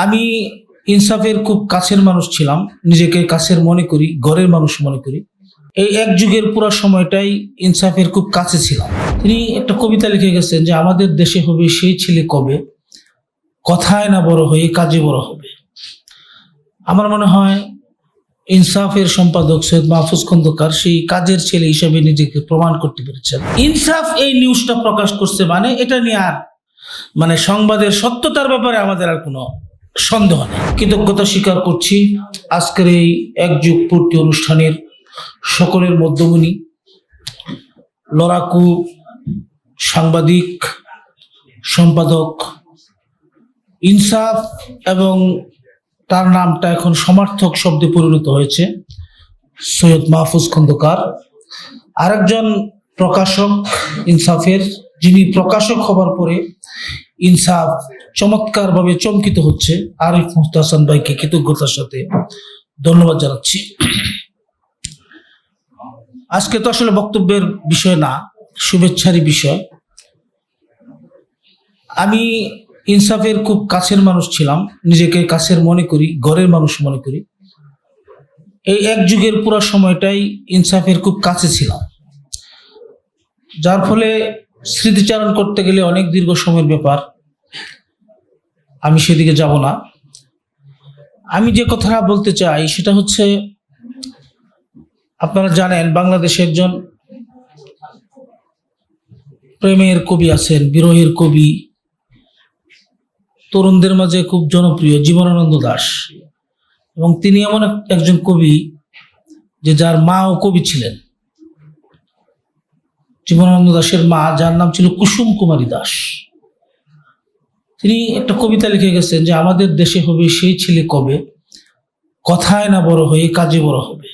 আমি ইনসাফের খুব কাছের মানুষ ছিলাম, নিজেকে কাছের মনে করি, ঘরের মানুষ মনে করি। এই এক যুগের পুরো সময়টাই ইনসাফের খুব কাছে ছিলাম। তিনি একটা কবিতা লিখে গেছেন যে আমাদের দেশে হবে সেই ছেলে কবে, কথায় না বড় হয়ে কাজে বড় হবে। আমার মনে হয় ইনসাফের সম্পাদক সৈয়দ মাহফুজ খন্দকার সেই কাজের ছেলে হিসেবে নিজেকে প্রমাণ করতে পেরেছেন। ইনসাফ এই নিউজটা প্রকাশ করছে মানে এটা নিয়ে আর সংবাদের সত্যতার ব্যাপারে আমাদের আর কোনো সন্দেহ নেই। কৃতজ্ঞতা স্বীকার করছি আজকের এই এক যুগ পূর্তি অনুষ্ঠানের সকলের মধ্যমণি, লড়াকু সাংবাদিক, সম্পাদক ইনসাফ, এবং তার নামটা এখন সমার্থক শব্দে পরিণত হয়েছে সৈয়দ মাহফুজ খন্দকার। আরেকজন প্রকাশক ইনসাফের, যিনি প্রকাশক হবার পরে ইনসাফ চমৎকারভাবে চমকিত হচ্ছে, আরিফ মুহতাসান ভাইকে কৃতজ্ঞতার সাথে ধন্যবাদ জানাচ্ছি। আজকে তো আসলে বক্তব্যের বিষয় না, শুভেচ্ছারই বিষয়। আমি ইনসাফের খুব কাছের মানুষ ছিলাম, নিজেকে কাছের মনে করি, ঘরের মানুষ মনে করি। এই এক যুগের পুরো সময়টাই ইনসাফের খুব কাছে ছিলাম, যার ফলে স্মৃতিচারণ করতে গেলে অনেক দীর্ঘ সময়ের ব্যাপার, আমি সেদিকে যাব না। আমি যে কথাটা বলতে চাই সেটা হচ্ছে, আপনারা জানেন বাংলাদেশে একজন প্রেমের কবি আছেন, বিরহের কবি, তরুণদের মাঝে খুব জনপ্রিয়, জীবনানন্দ দাশ। এবং তিনি এমন একজন কবি যে যার মাও কবি ছিলেন। জীবনানন্দ দাশের মা, যার নাম ছিল কুসুম কুমারী দাস, তিনি একটা কবিতা লিখে গেছেন যে আমাদের দেশে হবে সেই ছেলে কবে, কথায় না বড় হয়ে কাজে বড় হবে।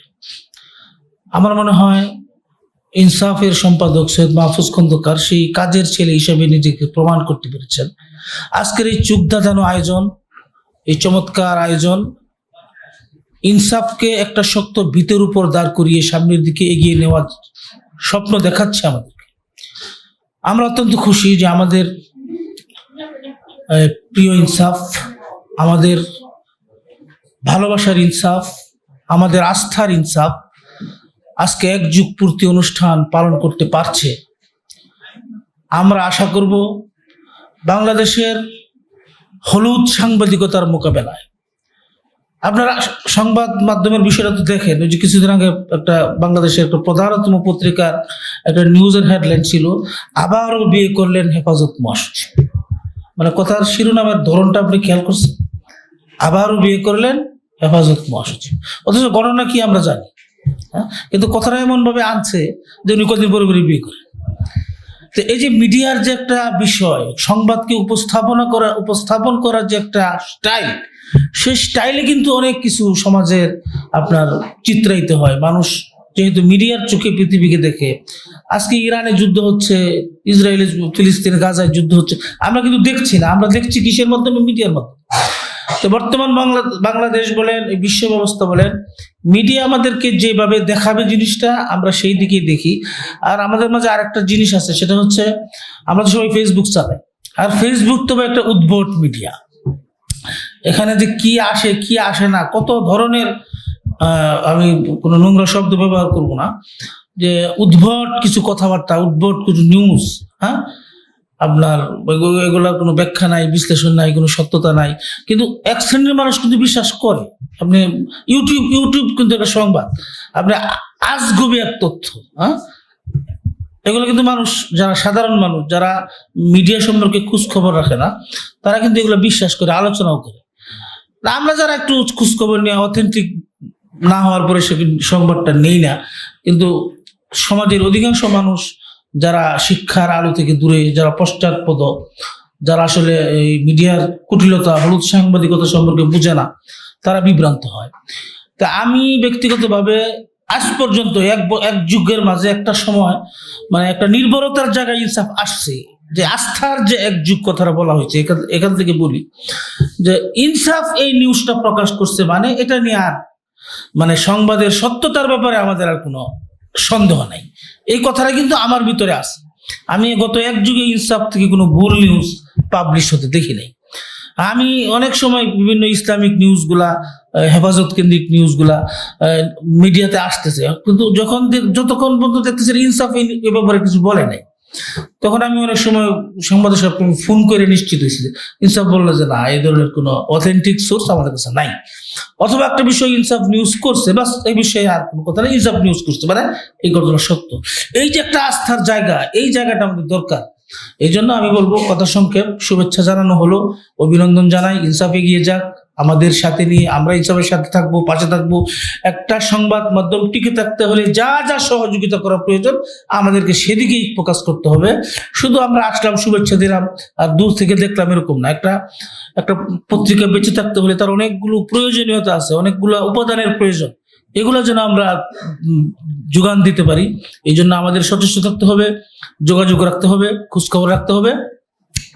আমার মনে হয় ইনসাফের সম্পাদক সৈয়দ মাহফুজ খন্দকার সেই কাজের ছেলে হিসেবে নিজেকে প্রমাণ করতে পেরেছেন। আজকের এই চোখ ধাঁধানো আয়োজন, এই চমৎকার আয়োজন ইনসাফকে একটা শক্ত ভিতের উপর দাঁড় করিয়ে সামনের দিকে এগিয়ে নেওয়ার স্বপ্ন দেখাচ্ছে আমাদেরকে। আমরা অত্যন্ত খুশি যে আমাদের প্রিয় ইনসাফ, আমাদের ভালোবাসার ইনসাফ, আমাদের আস্থার ইনসাফ আজকে এক যুগ পূর্তি অনুষ্ঠান পালন করতে পারছে। আমরা আশা করব বাংলাদেশের হলুদ সাংবাদিকতার মোকাবেলায়, আপনারা সংবাদ মাধ্যমের বিষয়টা তো দেখেন, ওই যে কিছুদিন আগে একটা বাংলাদেশের একটা প্রধানতম পত্রিকার একটা নিউজের হেডলাইন ছিল, আবারও বিয়ে করলেন হেফাজত মহাসচিব। কথার শিরোনামের ধরনটা আপনি খেয়াল করছেন? আবারও বিয়ে করলেন হেফাজত মহাসচিব, অথচ ঘটনা কি আমরা জানি। কিন্তু কথাটা এমন ভাবে আনছে যে উনি কদিন পরে পরে বিয়ে করে। তো এই যে মিডিয়ার যে একটা বিষয়, সংবাদকে উপস্থাপন করার যে একটা স্টাইল, সেই স্টাইলে কিন্তু অনেক কিছু সমাজের আপনার চিত্রায়িত হয়। মানুষ যেহেতু মিডিয়ার চোখে পৃথিবীকে দেখে, আজকে ইরানে যুদ্ধ হচ্ছে, ইসরায়েলে ফিলিস্তিনে গাজায় যুদ্ধ হচ্ছে, আমরা কিন্তু দেখছি না, আমরা দেখছি কিসের মাধ্যমে? মিডিয়ার মাধ্যমে। তো বর্তমান বাংলাদেশ বলেন, বিশ্ব ব্যবস্থা বলেন, মিডিয়া আমাদেরকে যেভাবে দেখাবে জিনিসটা আমরা সেই দিকেই দেখি। আর আমাদের মাঝে আরেকটা জিনিস আছে, সেটা হচ্ছে আমরা তো সবাই ফেসবুক চালাই, আর ফেসবুক তো একটা উদ্ভট মিডিয়া। এখানে যে কি আসে কি আসে না, কত ধরনের, আমি কোনো নোংরা শব্দ ব্যবহার করব না, যে উদ্ভট কিছু কথাবার্তা, উদ্ভট কিছু নিউজ, আপনার এগুলার কোনো ব্যাখ্যা নাই, বিশ্লেষণ নাই, কোনো সত্যতা নাই, কিন্তু এক শ্রেণীর মানুষ কিন্তু বিশ্বাস করে। আপনি ইউটিউব কিন্তু একটা সংবাদ, আপনি আজগুবি এক তথ্য, এগুলো কিন্তু মানুষ, যারা সাধারণ মানুষ, যারা মিডিয়া সম্পর্কে খোঁজ খবর রাখে না, তারা কিন্তু এগুলো বিশ্বাস করে, আলোচনাও করে। আমরা যারা একটু খোঁজ খবর নিয়ে অথেন্টিক না হওয়ার পরে সে সংবাদটা নেই না, কিন্তু সমাজের অধিকাংশ মানুষ যারা শিক্ষার আলো থেকে দূরে, যারা পশ্চাৎপদ, যারা আসলে এই মিডিয়ার কুটিলতা, হলুদ সাংবাদিকতা সম্পর্কে বুঝে না, তারা বিভ্রান্ত হয়। তা আমি ব্যক্তিগতভাবে আজ পর্যন্ত এক যুগের মাঝে একটা সময় একটা নির্ভরতার জায়গায় ইনসাফ আসছে, যে আস্থার যে এক যুগ কথাটা বলা হয়েছে, এখান থেকে বলি যে ইনসাফ এই নিউজটা প্রকাশ করছে মানে এটা নিয়ে আর সংবাদের সত্যতার ব্যাপারে আমাদের আর কোনো সন্দেহ নাই। এই কথাটা কিন্তু আমার ভিতরে আছে। আমি গত এক যুগে ইনসাফ থেকে কোনো ভুল নিউজ পাবলিশ হতে দেখি নাই। আমি অনেক সময় বিভিন্ন ইসলামিক নিউজগুলা, হেফাজত কেন্দ্রিক নিউজগুলা মিডিয়াতে আসতেছে, কিন্তু যতক্ষণ পর্যন্ত দেখতেছি ইনসাফ এই ব্যাপারে কিছু বলে নাই, তখন আমি অনেক সময় সংবাদের সাথে ফোন করে নিশ্চিত হয়েছি। ইনসাফ বললো যে না, এই ধরনের কোনো অথেন্টিক সোর্স আমাদের কাছে নাই, অথবা একটা বিষয় ইনসাফ নিউজ করছে, বাস এই বিষয়ে আর কোনো কথা নেই, ইনসাফ নিউজ করছে মানে এই ঘটনা সত্য। এই যে একটা আস্থার জায়গা, এই জায়গাটা আমাদের দরকার। এই জন্য আমি বলবো, কথা সংক্ষেপ, শুভেচ্ছা জানানো হলো, অভিনন্দন জানাই, ইনসাফ এগিয়ে যাক, আমাদের সাথে নিয়ে আমরা ইনসাফের সাথে থাকবো, পাশে থাকবো। একটা সংবাদ মাধ্যম টিকে থাকতে হলে যা যা সহযোগিতা করা প্রয়োজন আমাদেরকে সেদিকেই ফোকাস করতে হবে। শুধু আমরা আসলাম, শুভেচ্ছা দিলাম আর দূর থেকে দেখলাম, এরকম না। একটা একটা পত্রিকা বেঁচে থাকতে হলে তার অনেকগুলো প্রয়োজনীয়তা আছে, অনেকগুলো উপাদানের প্রয়োজন, এগুলো যেন আমরা যোগান দিতে পারি। এই জন্য আমাদের সচেষ্ট থাকতে হবে, যোগাযোগ রাখতে হবে, খোঁজখবর রাখতে হবে।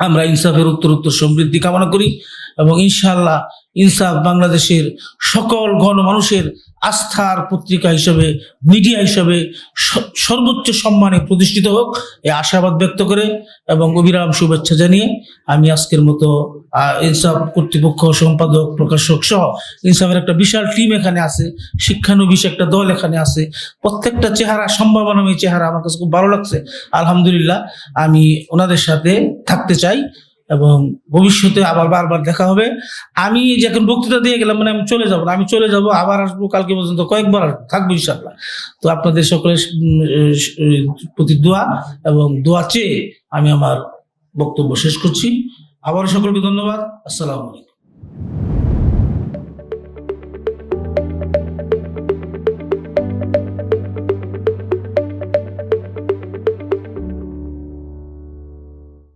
আমরা ইনসাফের উত্তরোত্তর সমৃদ্ধি কামনা করি এবং ইনশাআল্লাহ ইনসাফ বাংলাদেশের সকল গণমানুষের আস্থার পত্রিকা হিসেবে, মিডিয়া হিসেবে সর্বোচ্চ সম্মানে প্রতিষ্ঠিত হোক, এই আশাবাদ ব্যক্ত করে এবং অবিরাম শুভেচ্ছা জানিয়ে আমি আজকের মতো ইনসাফ কর্তৃপক্ষ, সম্পাদক, প্রকাশক সহ ইনসাফের একটা বিশাল টিম এখানে আছে, শিক্ষানবিশ একটা দল এখানে আছে, প্রত্যেকটা চেহারা সম্ভাবনাময় চেহারা, আমার কাছে খুব ভালো লাগছে। আলহামদুলিল্লাহ, আমি ওনাদের সাথে থাকতে চাই এবং ভবিষ্যতে আবার বারবার দেখা হবে। আমি যখন বক্তৃতা দিয়ে গেলাম মানে আমি চলে যাবো না, আমি চলে যাব, আবার আসবো, কালকে পর্যন্ত কয়েকবার থাকবো ইনশাআল্লাহ। তো আপনাদের সকলের প্রতি দোয়া এবং দোয়া চেয়ে আমি আমার বক্তব্য শেষ করছি। আবার সকলকে ধন্যবাদ। আসসালামু আলাইকুম।